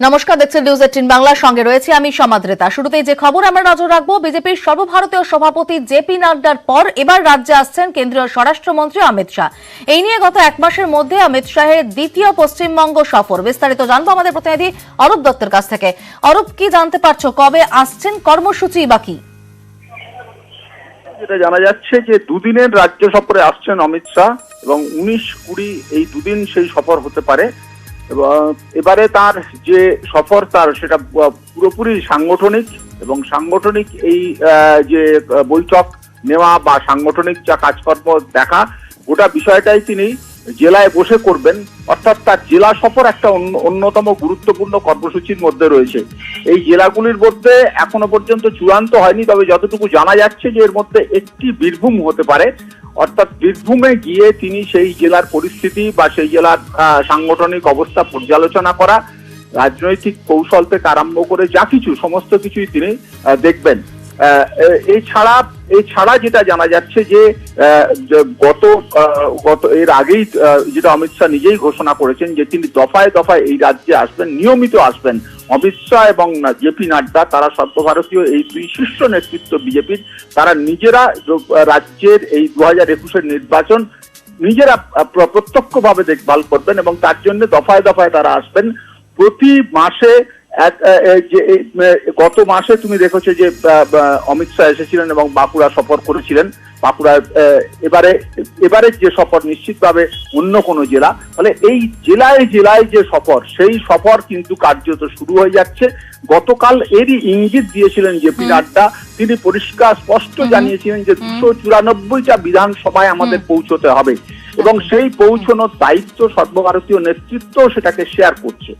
নমস্কার, দেখছেন নিউজ 18 বাংলার সঙ্গে রয়েছে আমি সমাদ্রেতা। শুরুতেই যে খবর আমরা নজর রাখবো, বিজেপির সর্বভারতীয় সভাপতি জেপি নাড্ডার পর এবার রাজ্যে আসছেন কেন্দ্রীয় স্বরাষ্ট্রমন্ত্রী অমিত শাহ। এই নিয়ে গত এক মাসের মধ্যে অমিত শাহের দ্বিতীয় পশ্চিমবঙ্গ সফর। বিস্তারিত জানবো আমাদের প্রতিনিধি অরূপ দত্তের কাছ থেকে। অরূপ, কি জানতে পারছো, কবে আসছেন, কর্মসূচি বাকি? যেটা জানা যাচ্ছে যে দুদিনের রাজ্য সফরে আসছেন অমিত শাহ এবং 19-20 এই দুদিন সেই সফর হতে পারে। এবং এবারে তার যে সফর তার সেটা পুরোপুরি সাংগঠনিক এবং সাংগঠনিক এই যে বৈঠক নেওয়া বা সাংগঠনিক যা কাজকর্ম দেখা, গোটা বিষয়টাই তিনি জেলায় বসে করবেন। অর্থাৎ তার জেলা সফর একটা অন্যতম গুরুত্বপূর্ণ কর্মসূচির মধ্যে রয়েছে। এই জেলাগুলির মধ্যে এখনো পর্যন্ত চূড়ান্ত হয়নি, তবে যতটুকু জানা যাচ্ছে যে এর মধ্যে একটি বীরভূম হতে পারে। অর্থাৎ বীরভূমে গিয়ে তিনি সেই জেলার পরিস্থিতি বা সেই জেলার সাংগঠনিক অবস্থা পর্যালোচনা করা, রাজনৈতিক কৌশল থেকে আরম্ভ করে যা কিছু সমস্ত কিছুই তিনি দেখবেন। এছাড়া যেটা জানা যাচ্ছে যে গত এর আগেই যেটা অমিত শাহ নিজেই ঘোষণা করেছেন যে তিনি দফায় দফায় এই রাজ্যে আসবেন, নিয়মিত আসবেন। অমিত শাহ এবং জেপি নাড্ডা তারা সর্বভারতীয় এই দুই শীর্ষ নেতৃত্ব বিজেপির, তারা নিজেরা রাজ্যের এই 2021-এর নির্বাচন নিজেরা প্রত্যক্ষভাবে দেখভাল করবেন এবং তার জন্য দফায় দফায় তারা আসবেন। প্রতি মাসে গত মাসে তুমি দেখেছো যে অমিত শাহ এসেছিলেন এবং বাঁকুড়া সফর করেছিলেন। বাঁকুড়ায় এবারে যে সফর নিশ্চিতভাবে অন্য কোনো জেলা, ফলে এই জেলায় যে সফর, সেই সফর কিন্তু কার্যত শুরু হয়ে যাচ্ছে। গতকাল এরই ইঙ্গিত দিয়েছিলেন জেপি নাড্ডা। তিনি পরিষ্কার স্পষ্ট জানিয়েছিলেন যে 294টা বিধানসভায় আমাদের পৌঁছতে হবে এবং সেই পৌঁছানোর দায়িত্ব সর্বভারতীয় নেতৃত্ব সেটাকে শেয়ার করছে।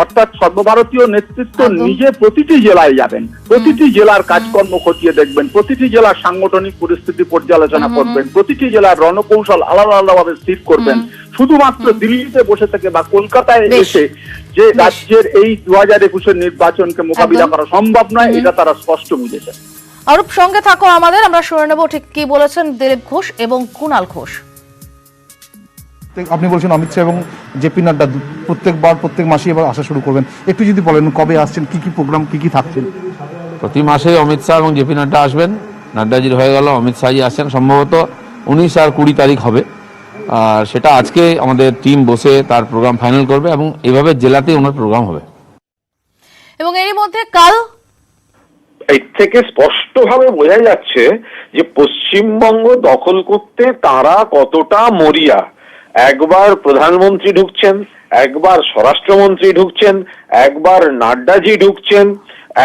অর্থাৎ সর্বভারতীয় নেতৃত্ব নিজে প্রতিটি জেলায় যাবেন, প্রতিটি জেলার কাজকর্ম খতিয়ে দেখবেন, প্রতিটি জেলার সাংগঠনিক পরিস্থিতি পর্যালোচনা করবেন, প্রতিটি জেলার রণকৌশল আলাদা আলাদাভাবে স্থির করবেন। শুধুমাত্র দিল্লিতে বসে থেকে বা কলকাতায় এসে যে রাজ্যের এই 2021-এর নির্বাচনকে মোকাবিলা করা সম্ভব নয়, এটা তারা স্পষ্ট বুঝেছে। অরূপ, সঙ্গে থাকো আমাদের, আমরা শুনে নেব ঠিক কি বলেছেন দিলীপ ঘোষ এবং কুণাল ঘোষ। আপনি বলছেন অমিত শাহ এবং জেপি নাড্ডা প্রত্যেক মাসে এবার আসা শুরু করবেন, একটু যদি বলেন কবে আসছেন, কি কি প্রোগ্রাম, কি কি থাকছেন? প্রতি মাসে অমিত শাহ এবং জেপি নাড্ডা আসবেন। নাড্ডাজির হয়ে গেল, অমিত শাহজি আসছেন সম্ভবত 19 আর 20 তারিখ হবে। আর সেটা আজকে আমাদের টিম বসে তার প্রোগ্রাম ফাইনাল করবে এবং এইভাবে জেলাতেই ওনার প্রোগ্রাম হবে। এবং এরই মধ্যে কাল এর থেকে স্পষ্টভাবে বোঝা যাচ্ছে যে পশ্চিমবঙ্গ দখল করতে তারা কতটা মরিয়া। একবার প্রধানমন্ত্রী ঢুকছেন, একবার স্বরাষ্ট্রমন্ত্রী ঢুকছেন, একবার নাড্ডাজি ঢুকছেন,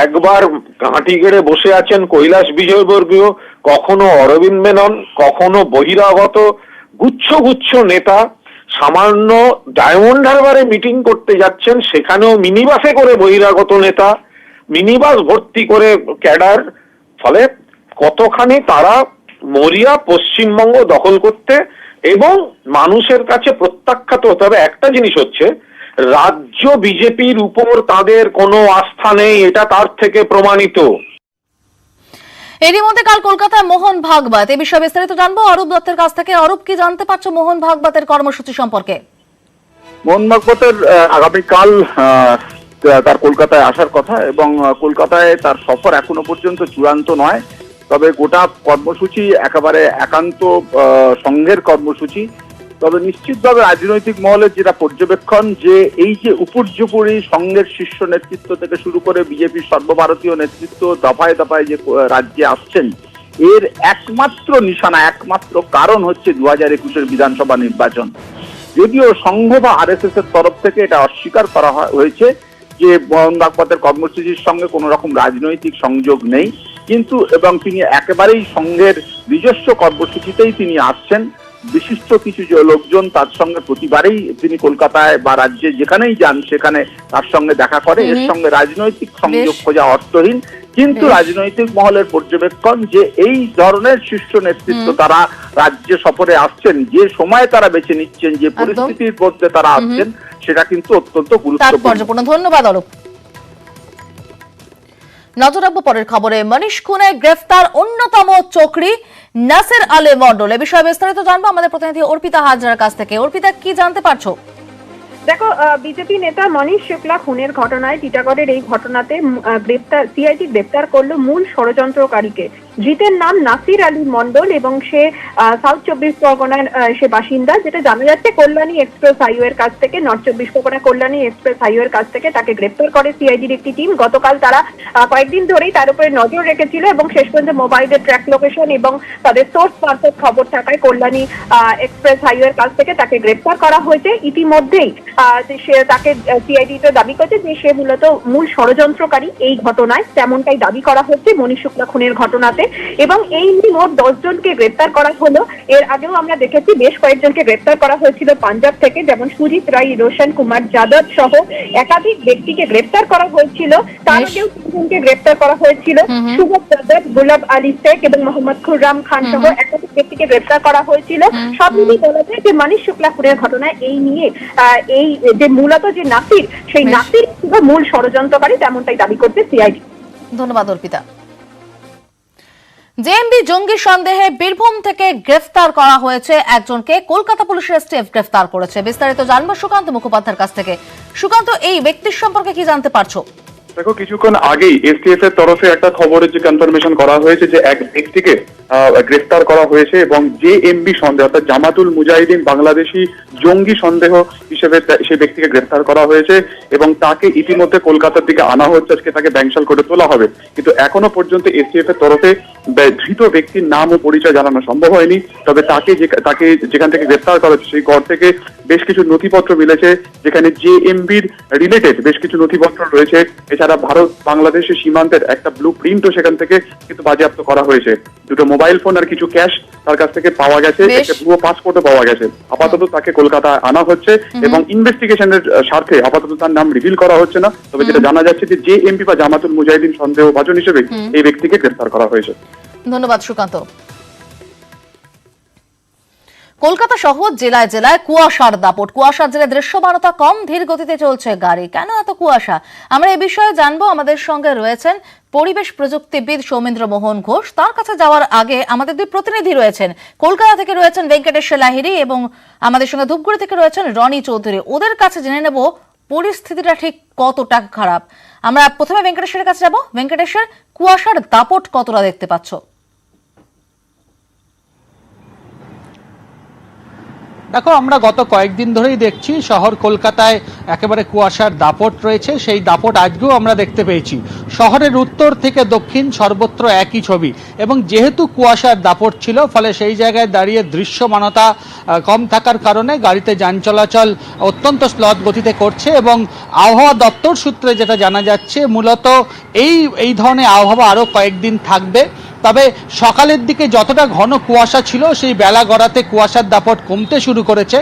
একবার ঘাঁটি গেড়ে বসে আছেন কৈলাস বিজয়বর্গীয়, কখনো অরবিন্দ মেনন, কখনো বহিরাগত গুচ্ছ গুচ্ছ নেতা। সামান্য ডায়মন্ড হারবারে মিটিং করতে যাচ্ছেন, সেখানেও মিনিবাসে করে বহিরাগত নেতা, মিনিবাস ভর্তি করে ক্যাডার। ফলে কতখানি তারা মরিয়া পশ্চিমবঙ্গ দখল করতে, এবং মানুষের কাছে প্রত্যাখ্যাত হতে হবে। একটা জিনিস হচ্ছে, রাজ্য বিজেপির উপর তাদের কোনো আস্থা নেই, এটা তার থেকে প্রমাণিত। এরই মধ্যে কাল কলকাতায় মোহন ভাগবত, এই বিষয়ে বিস্তারিত জানবো অরূপ দত্তের কাছ থেকে। অরূপ, কি জানতে পারছো মোহন ভাগবতের কর্মসূচি সম্পর্কে? মোহন ভাগবতের আগামীকাল তার কলকাতায় আসার কথা এবং কলকাতায় তার সফর এখনো পর্যন্ত চূড়ান্ত নয়। তবে গোটা কর্মসূচি একেবারে একান্ত সংঘের কর্মসূচি। তবে নিশ্চিতভাবে রাজনৈতিক মহলের যেটা পর্যবেক্ষণ, যে এই যে উপর্যুপরি সংঘের শীর্ষ নেতৃত্ব থেকে শুরু করে বিজেপির সর্বভারতীয় নেতৃত্ব দফায় দফায় যে রাজ্যে আসছেন, এর একমাত্র নিশানা, একমাত্র কারণ হচ্ছে 2021-এর বিধানসভা নির্বাচন। যদিও সংঘ বা RSS এর তরফ থেকে এটা অস্বীকার করা হয়েছে যে মোহন ভাগবতের কর্মসূচির সঙ্গে কোনো রকম রাজনৈতিক সংযোগ নেই, কিন্তু এবং তিনি একেবারেই সংঘের নিজস্ব কর্মসূচিতেই তিনি আসছেন। বিশিষ্ট কিছু লোকজন তার সঙ্গে প্রতিবারেই তিনি কলকাতায় বা রাজ্যে যেখানেই যান সেখানে তার সঙ্গে দেখা করে। এর সঙ্গে রাজনৈতিক সংযোগ খোঁজা অর্থহীন, কিন্তু রাজনৈতিক মহলের পর্যবেক্ষণ যে এই ধরনের শীর্ষ নেতৃত্ব তারা রাজ্য সফরে আসছেন, যে সময় তারা বেছে নিচ্ছেন, যে পরিস্থিতির মধ্যে তারা আসছেন, সেটা কিন্তু অত্যন্ত গুরুত্বপূর্ণ। ধন্যবাদ অরূপ। নজর রাখবো পরের খবরে। মনীষ খুনে গ্রেফতার অন্যতম চক্রী নাসির আলী মন্ডল, এ বিষয়ে বিস্তারিত জানবো আমাদের প্রতিনিধি অর্পিতা হাজরার কাছ থেকে। অর্পিতা, কি জানতে পারছো? দেখো, বিজেপি নেতা মনীষ শুক্লা খুনের ঘটনায় টিটাগড়ের এই ঘটনাতে সিআইডি গ্রেপ্তার করলো মূল ষড়যন্ত্রকারীকে। ধৃতের নাম নাসির আলী মন্ডল এবং সে সাউথ 24 পরগনার সে বাসিন্দা। যেটা জানা যাচ্ছে কল্যাণী এক্সপ্রেস হাইওয়ের কাছ থেকে, নর্থ 24 পরগনা কল্যাণী এক্সপ্রেস হাইওয়ের কাছ থেকে তাকে গ্রেপ্তার করে সিআইডির একটি টিম। গতকাল তারা কয়েকদিন ধরেই তার উপরে নজর রেখেছিল এবং শেষ পর্যন্ত মোবাইলের ট্র্যাক লোকেশন এবং তাদের সোর্স মারফত খবর থাকায় কল্যাণী এক্সপ্রেস হাইওয়ের কাছ থেকে তাকে গ্রেপ্তার করা হয়েছে। ইতিমধ্যেই সে তাকে সিআইডিতে দাবি করছে যে সে মূলত মূল ষড়যন্ত্রকারী এই ঘটনায়, তেমনটাই দাবি করা হচ্ছে মনীষ শুক্লা খুনের ঘটনাতে। এবং এই নিয়ে মোট 10 জনকে গ্রেপ্তার করা হলো। এর আগেও আমরা দেখেছি বেশ কয়েকজনকে গ্রেপ্তার করা হয়েছিল পাঞ্জাব থেকে, যেমন সুজিত রায়, রোশন কুমার যাদব সহ একাধিক ব্যক্তিকে গ্রেপ্তার করা হয়েছিল। তার আগেও 3 জনকে গ্রেপ্তার করা হয়েছিল। সুবোধ যাদব, গুলাব আলী শেখ এবং মোহাম্মদ খুররাম খান সহ একাধিক ব্যক্তিকে গ্রেপ্তার করা হয়েছিল। সব মিলিয়ে বলা যায় যে মনীষ শুক্লা খুনের ঘটনায় এই নিয়ে এই যে মূলত যে নাসির, সেই নাসির মূল ষড়যন্ত্রকারী, তেমনটাই দাবি করছে সিআইডি। ধন্যবাদ অর্পিতা। জেএমবি জঙ্গি সন্দেহে বীরভূম থেকে গ্রেফতার করা হয়েছে একজনকে। কলকাতা পুলিশের এসটিএফ গ্রেফতার করেছে। বিস্তারিত জানবো সুকান্ত মুখোপাধ্যায়ের কাছ থেকে। সুকান্ত, এই ব্যক্তির সম্পর্কে কি জানতে পারছো? দেখো, কিছুক্ষণ আগেই এসটিএফ এর তরফে একটা খবরের যে কনফার্মেশন করা হয়েছে যে এক ব্যক্তিকে গ্রেফতার করা হয়েছে এবং জেএমবি সন্দেহ অর্থাৎ জামাতুল মুজাহিদিন বাংলাদেশি জঙ্গি সন্দেহ হিসেবে সেই ব্যক্তিকে গ্রেফতার করা হয়েছে এবং তাকে ইতিমধ্যে কলকাতার দিকে আনা হচ্ছে। আজকে তাকে ব্যাংশাল করে তোলা হবে, কিন্তু এখনো পর্যন্ত এসটিএফ এর তরফে ধৃত ব্যক্তির নাম ও পরিচয় জানানো সম্ভব হয়নি। তবে তাকে যেখান থেকে গ্রেফতার করা হচ্ছে সেই ঘর থেকে বেশ কিছু নথিপত্র মিলেছে, যেখানে জেএমবির রিলেটেড বেশ কিছু নথিপত্র রয়েছে। এছাড়া ভারত বাংলাদেশের সীমান্তের একটা ব্লু প্রিন্টও সেখান থেকে কিন্তু বাজেয়াপ্ত করা হয়েছে। 2টো মোবাইল ফোন আর কিছু ক্যাশ তার কাছ থেকে পাওয়া গেছে, একটা ভুয়ো পাসপোর্টও পাওয়া গেছে। আপাতত তাকে কলকাতায় আনা হচ্ছে এবং ইনভেস্টিগেশনের স্বার্থে আপাতত তার নাম রিভিল করা হচ্ছে না। তবে যেটা জানা যাচ্ছে যে জেএমবি বা জামাতুল মুজাহিদিন সন্দেহভাজন হিসেবে এই ব্যক্তিকে গ্রেফতার করা হয়েছে। ধন্যবাদ সুকান্ত। কলকাতা সহ জেলায় জেলায় কুয়াশার দাপট। কুয়াশার জেলে দৃশ্যমানতা কম, ধীর গতিতে চলছে গাড়ি। কেন এত কুয়াশা? আমরা এই বিষয়ে জানবো। আমাদের সঙ্গে রয়েছেন পরিবেশ প্রযুক্তিবিদ সৌমেন্দ্র মোহন ঘোষ। তার কাছে যাওয়ার আগে আমাদের 2 প্রতিনিধি রয়েছেন। কলকাতা থেকে রয়েছেন ভেঙ্কটেশ্বর লাহিড়ী এবং আমাদের সঙ্গে ধূপগুড়ি থেকে রয়েছেন রনি চৌধুরী। ওদের কাছে জেনে নেব পরিস্থিতিটা ঠিক কতটা খারাপ। আমরা প্রথমে ভেঙ্কটেশ্বরের কাছে যাব। ভেঙ্কটেশ্বর, কুয়াশার দাপট কতটা দেখতে পাচ্ছ? দেখো, আমরা গত কয়েকদিন ধরেই দেখছি শহর কলকাতায় একেবারে কুয়াশার দাপট রয়েছে। সেই দাপট আজকেও আমরা দেখতে পেয়েছি। শহরের উত্তর থেকে দক্ষিণ সর্বত্র একই ছবি এবং যেহেতু কুয়াশার দাপট ছিল, ফলে সেই জায়গায় দাঁড়িয়ে দৃশ্যমানতা কম থাকার কারণে গাড়িতে যান চলাচল অত্যন্ত স্লথ গতিতে করছে এবং আবহাওয়া দপ্তর সূত্রে যেটা জানা যাচ্ছে মূলত এই ধরনের আবহাওয়া আরও কয়েকদিন থাকবে। তবে সকালের দিকে যতটা ঘন কুয়াশা ছিল, সেই বেলা গড়াতে কুয়াশার দাপট কমতে শুরু করেছে।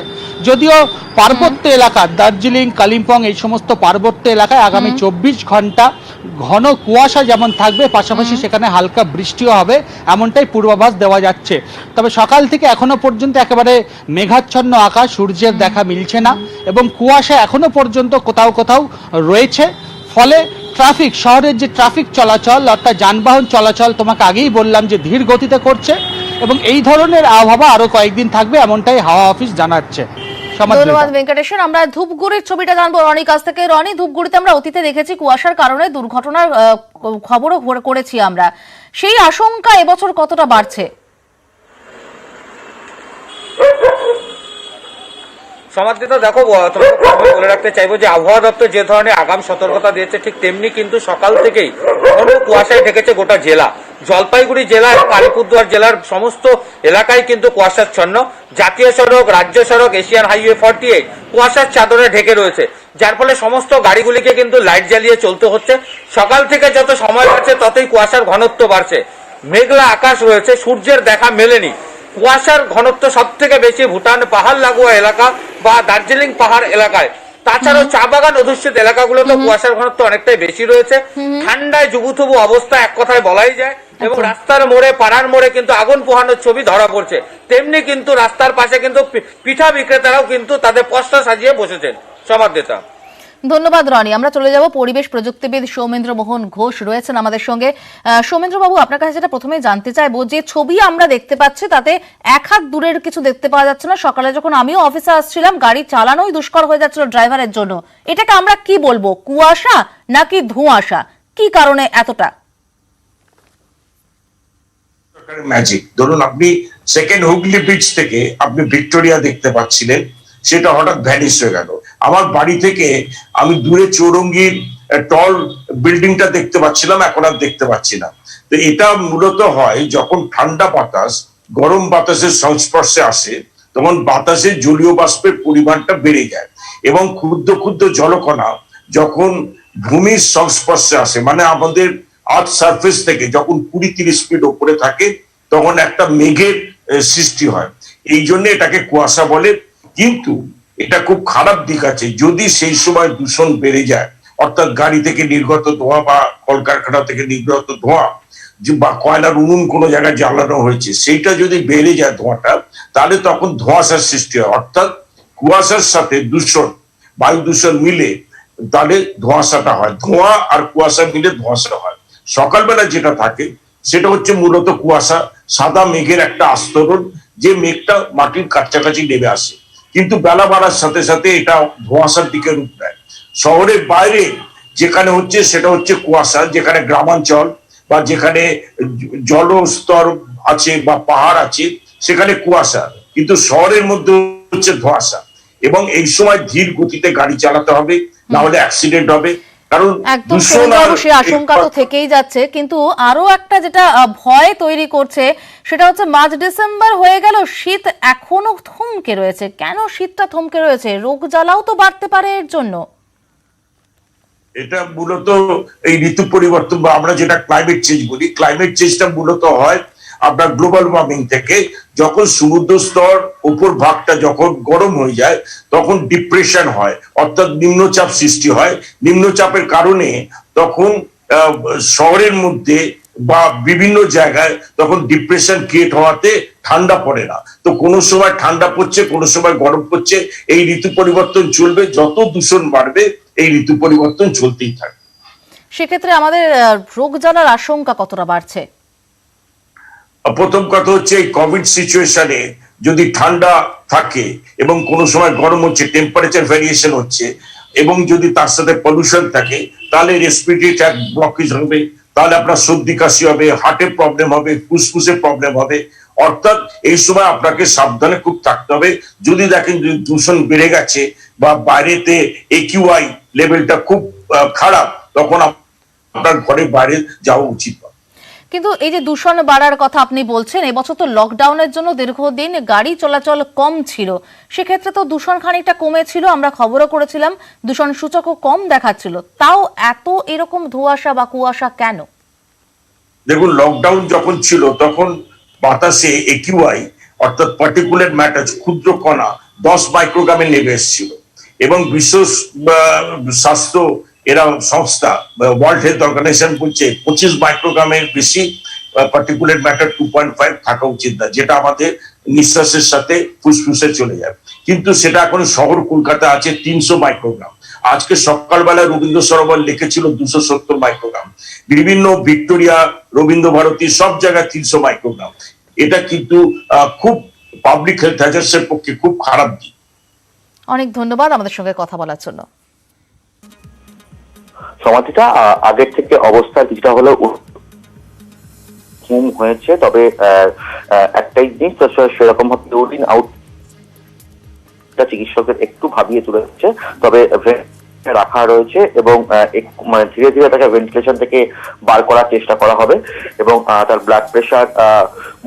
যদিও পার্বত্য এলাকা দার্জিলিং, কালিম্পং এই সমস্ত পার্বত্য এলাকায় আগামী 24 ঘন্টা ঘন কুয়াশা যেমন থাকবে, পাশাপাশি সেখানে হালকা বৃষ্টিও হবে, এমনটাই পূর্বাভাস দেওয়া যাচ্ছে। তবে সকাল থেকে এখনো পর্যন্ত একেবারে মেঘাচ্ছন্ন আকাশ, সূর্যের দেখা মিলছে না এবং কুয়াশা এখনো পর্যন্ত কোথাও কোথাও রয়েছে। ফলে শহরের যে ট্রাফিক চলাচল অর্থাৎ যানবাহন চলাচল তোমাকে আগেই বললাম যে ধীর গতিতে করছে এবং এই ধরনের আবহাওয়া আরো কয়েকদিন থাকবে, এমনটাই হাওয়া অফিস জানাচ্ছে। ধন্যবাদ ভেঙ্কটেশ্বর। আমরা ধূপগুড়ির ছবিটা জানবো রনির কাছ থেকে। রনি, ধূপগুড়িতে আমরা অতীতে দেখেছি কুয়াশার কারণে দুর্ঘটনার খবরও করেছি আমরা। সেই আশঙ্কা এবছর কতটা বাড়ছে? সমাদৃতা, দেখো, বলে রাখতে চাইবো যে আবহাওয়া দপ্তর যে ধরনের আগাম সতর্কতা দিয়েছে, ঠিক তেমনি কিন্তু সকাল থেকেই ঘন কুয়াশায় ঢেকেছে গোটা জেলা। জলপাইগুড়ি জেলা এবং আলিপুরদুয়ার জেলার সমস্ত এলাকায় কিন্তু কুয়াশাচ্ছন্ন। জাতীয় সড়ক, রাজ্য সড়ক, এশিয়ান হাইওয়ে 48 কুয়াশার চাদরে ঢেকে রয়েছে, যার ফলে সমস্ত গাড়িগুলিকে কিন্তু লাইট জ্বালিয়ে চলতে হচ্ছে। সকাল থেকে যত সময় বাড়ছে ততই কুয়াশার ঘনত্ব বাড়ছে। মেঘলা আকাশ রয়েছে, সূর্যের দেখা মেলেনি। কুয়াশার ঘনত্ব সব থেকে বেশি ভুটান পাহাড় লাগোয়া এলাকা বা দার্জিলিং পাহাড় এলাকায়। তাছাড়াও চা বাগান অধিষ্ঠিত এলাকাগুলোতে কুয়াশার ঘনত্ব অনেকটাই বেশি রয়েছে। ঠান্ডায় জুবুথুবু অবস্থা এক কথায় বলাই যায় এবং রাস্তার মোড়ে, পাড়ার মোড়ে কিন্তু আগুন পোহানোর ছবি ধরা পড়ছে। তেমনি কিন্তু রাস্তার পাশে কিন্তু পিঠা বিক্রেতারাও কিন্তু তাদের পসরা সাজিয়ে বসেছেন। সমাদৃতা। ধন্যবাদ রনি। আমরা চলে যাব পরিবেশ প্রযুক্তিবিদ সৌমেন্দ্র মোহন ঘোষ রয়েছেন আমাদের সঙ্গে। সৌমেন্দ্র বাবু, আপনার কাছে যেটা প্রথমেই জানতে চাইবো, যে ছবি আমরা দেখতে পাচ্ছি তাতে এক হাত দূরের কিছু দেখতে পাওয়া যাচ্ছে না। সকালে যখন আমিও অফিসে আসছিলাম, গাড়ি চালানোই দুষ্কর হয়ে যাচ্ছিল ড্রাইভারের জন্য। এটাকে আমরা কি বলবো, কুয়াশা নাকি ধোঁয়াশা? কি কারণে এতটা? ম্যাজিক। ধরুন আপনি সেকেন্ড হুগলি বিচ থেকে আপনি ভিক্টোরিয়া দেখতে পাচ্ছিলেন, সেটা হঠাৎ ভ্যানিশ হয়ে গেল। আমার বাড়ি থেকে আমি দূরে চৌরঙ্গীর টল বিল্ডিংটা দেখতে পাচ্ছিলাম, এখন আর দেখতে পাচ্ছি না। তো এটা মূলত হয় যখন ঠান্ডা বাতাস গরম বাতাসের সংস্পর্শে আসে, তখন বাতাসের জলীয় বাষ্পের পরিমাণটা বেড়ে যায় এবং ক্ষুদ্র ক্ষুদ্র জলকণা যখন ভূমির সংস্পর্শে আসে, মানে আমাদের আর্থ সারফেস থেকে যখন 20-30 ফিট উপরে থাকে, তখন একটা মেঘের সৃষ্টি হয়। এই জন্য এটাকে কুয়াশা বলে। কিন্তু এটা খুব খারাপ দিক আছে, যদি সেই সময় দূষণ বেড়ে যায়, অর্থাৎ গাড়ি থেকে নির্গত ধোঁয়া বা কলকারখানা থেকে নির্গত ধোঁয়া বা কয়লার উনুন কোনো জায়গায় জ্বালানো হয়েছে, সেইটা যদি বেড়ে যায় ধোঁয়াটা, তাহলে তখন ধোঁয়াশার সৃষ্টি হয়। অর্থাৎ কুয়াশার সাথে দূষণ, বায়ু দূষণ মিলে তাহলে ধোঁয়াশাটা হয়। ধোঁয়া আর কুয়াশা মিলে ধোঁয়াশা হয়। সকালবেলা যেটা থাকে সেটা হচ্ছে মূলত কুয়াশা, সাদা মেঘের একটা আস্তরণ, যে মেঘটা মাটির কাছাকাছি নেমে আসে। কিন্তু বেলা বাড়ার সাথে সাথে এটা ধোঁয়াশার দিকে রূপ নেয়। শহরের বাইরে যেখানে হচ্ছে সেটা হচ্ছে কুয়াশা, যেখানে গ্রামাঞ্চল বা যেখানে জলস্তর আছে বা পাহাড় আছে সেখানে কুয়াশা, কিন্তু শহরের মধ্যে হচ্ছে ধোঁয়াশা। এবং এই সময় ধীর গতিতে গাড়ি চালাতে হবে, না হলে অ্যাক্সিডেন্ট হবে। কারণ একদম সে আশঙ্কা তো থেকেই যাচ্ছে। কিন্তু আরো একটা যেটা ভয় তৈরি করছে, সেটা হচ্ছে মাঝ ডিসেম্বর হয়ে গেল, শীত এখনো থমকে রয়েছে। কেন শীতটা থমকে রয়েছে? রোগ জ্বালাও তো বাড়তে পারে এর জন্য। এটা মূলত এই ঋতু পরিবর্তন বা আমরা যেটা ক্লাইমেট চেঞ্জ বলি, ক্লাইমেট চেঞ্জটা মূলত হয় আপনার গ্লোবাল ওয়ার্মিং থেকে। যখন সমুদ্র স্তর উপর ভাগটা যখন গরম হয়ে যায়, তখন ডিপ্রেশন হয়, অর্থাৎ নিম্নচাপ সৃষ্টি হয়। নিম্নচাপের কারণে তখন শহরের মধ্যে বা বিভিন্ন জায়গায় তখন ডিপ্রেশন ক্রিয়েট হওয়াতে ঠান্ডা পড়ে না। তো কোনো সময় ঠান্ডা পড়ছে, কোনো সময় গরম পড়ছে। এই ঋতু পরিবর্তন চলবে, যত দূষণ বাড়বে এই ঋতু পরিবর্তন চলতেই থাকবে। সেক্ষেত্রে আমাদের রোগ জ্বালার আশঙ্কা কতটা বাড়ছে? প্রথম কথা হচ্ছে এই কোভিড সিচুয়েশনে যদি ঠান্ডা থাকে এবং কোনো সময় গরম হচ্ছে, টেম্পারেচার ভ্যারিয়েশন হচ্ছে, এবং যদি তার সাথে পলিউশন থাকে, তাহলে রেসপিরেটরি ট্র্যাক্ট ব্লকেজ হবে, তাহলে আপনার সর্দি কাশি হবে, হার্টের প্রবলেম হবে, ফুসফুসের প্রবলেম হবে। অর্থাৎ এই সময় আপনাকে সাবধানে খুব থাকতে হবে। যদি দেখেন যে দূষণ বেড়ে গেছে বা বাইরেতে AQI লেভেলটা খুব খারাপ, তখন আপনার ঘরের বাইরে যাওয়া উচিত। কিন্তু এই যে দূষণ বাড়ার কথা আপনি বলছেন, এবছর তো লকডাউনের জন্য দীর্ঘদিন গাড়ি চলাচল কম ছিল, সেক্ষেত্রে তো দূষণ খানিকটা কমেছিল, আমরা খবরও করেছিলাম, দূষণ সূচকও কম দেখাচ্ছিল। তাও এত এরকম ধোঁয়াশা বা কুয়াশা কেন? দেখুন, লকডাউন যখন ছিল তখন বাতাসে AQI অর্থাৎ পার্টিকুলেট ম্যাটার, ক্ষুদ্র কণা 10 মাইক্রোগ্রামে নেমে এসেছিল, এবং বিশ্ব স্বাস্থ্য সংস্থা ওয়ার্ল্ড হেলথ অর্গানাইজেশন বলছে 25 মাইক্রোগ্রামের বেশি পার্টিকুলেট ম্যাটার 2.5 থাকা উচিত না, যেটা আমাদের নিঃশ্বাসের সাথে ফুসফুসে চলে যায়। কিন্তু সেটা এখন শহর কলকাতা আছে 300 মাইক্রোগ্রাম। আজকে সকালবেলা রবীন্দ্র সরোবর লিখেছিল 270 মাইক্রোগ্রাম। বিভিন্ন ভিক্টোরিয়া, রবীন্দ্র ভারতী সব জায়গায় 300 মাইক্রোগ্রাম। এটা কিন্তু খুব পাবলিক হেলথ হ্যাজার্ডসের পক্ষে খুব খারাপ দিক। অনেক ধন্যবাদ আমাদের সঙ্গে কথা বলার জন্য। সমাধিটা আগের থেকে অবস্থা কিছুটা হলেও কম হয়েছে, তবে একটাই জিনিস সেরকম ভাবে ইউরিন আউট চিকিৎসকের একটু ভাবিয়ে তুলেছে, তবে রাখা রয়েছে এবং মানে ধীরে ধীরে তাকে ভেন্টিলেশন থেকে বার করার চেষ্টা করা হবে। এবং তার ব্লাড প্রেশার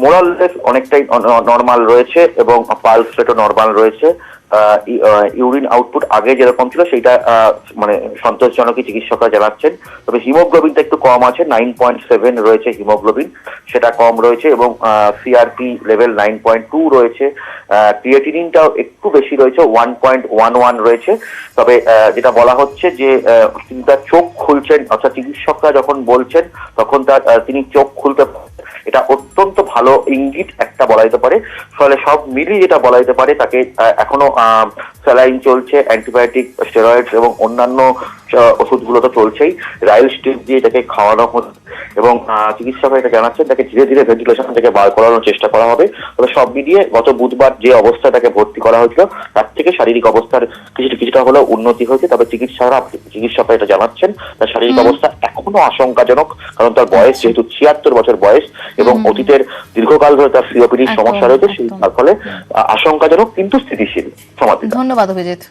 মোরাললেস অনেকটাই নর্মাল রয়েছে এবং পালস রেটও নর্মাল রয়েছে। ইউরিন আউটপুট আগে যেরকম ছিল সেইটা মানে সন্তোষজনকই চিকিৎসকরা জানাচ্ছেন। তবে হিমোগ্লোবিনটা একটু কম আছে, 9.7 রয়েছে হিমোগ্লোবিন, সেটা কম রয়েছে, এবং CRP লেভেল 9.2 রয়েছে। ক্রিয়েটিনিনটাও একটু বেশি রয়েছে, 1.11 রয়েছে। তবে যেটা বলা হচ্ছে যে তিনি তার চোখ খুলছেন, অর্থাৎ চিকিৎসকরা যখন বলছেন তখন তিনি চোখ খুলতে এটা অত্যন্ত ভালো ইঙ্গিত একটা বলা যেতে পারে। ফলে সব মিলিয়ে যেটা বলা যেতে পারে, তাকে এখনো স্যালাইন চলছে, অ্যান্টিবায়োটিক, স্টেরয়েডস এবং অন্যান্য ওষুধগুলো তো চলছেই, রাইল স্ট্রিপ দিয়ে এটাকে খাওয়ানো হচ্ছে এবং চিকিৎসকরা এটা জানাচ্ছেন তাকে ধীরে ধীরে ভেন্টিলেশন থেকে বার করানোর চেষ্টা করা হবে। তবে সব মিলিয়ে গত বুধবার যে অবস্থায় তাকে ভর্তি করা হয়েছিল তার থেকে শারীরিক অবস্থার কিছুটা হলেও উন্নতি হয়েছে। তবে চিকিৎসকরা এটা জানাচ্ছেন তার শারীরিক অবস্থা এখনো আশঙ্কাজনক, কারণ তার বয়স যেহেতু 76 বছর বয়স এবং অতীতের দীর্ঘকাল ধরে তার সিওপিডির সমস্যা রয়েছে, সেই তার ফলে আশঙ্কাজনক কিন্তু স্থিতিশীল। সমাধিতা। ধন্যবাদ অভিজিৎ।